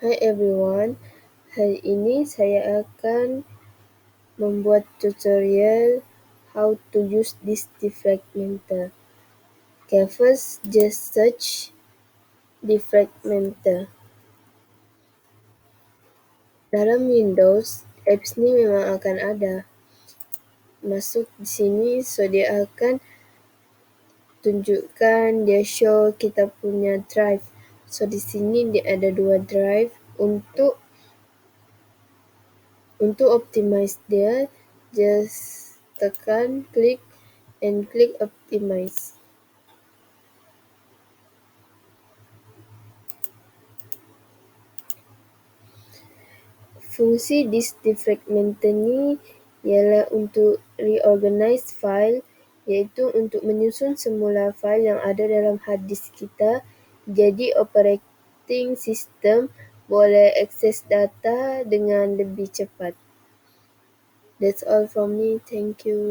Hai everyone, hari ini saya akan membuat tutorial how to use Disk Defragmenter. Okay, first just search Defragmenter. Dalam Windows, apps ni memang akan ada. Masuk di sini, so dia akan tunjukkan, dia show kita punya drive. So di sini dia ada 2 drive. Untuk optimize dia, just tekan klik optimize. Fungsi Disk Defragmenter ni ialah untuk reorganize file, iaitu untuk menyusun semula file yang ada dalam hard disk kita, jadi operating system boleh akses data dengan lebih cepat. That's all from me. Thank you.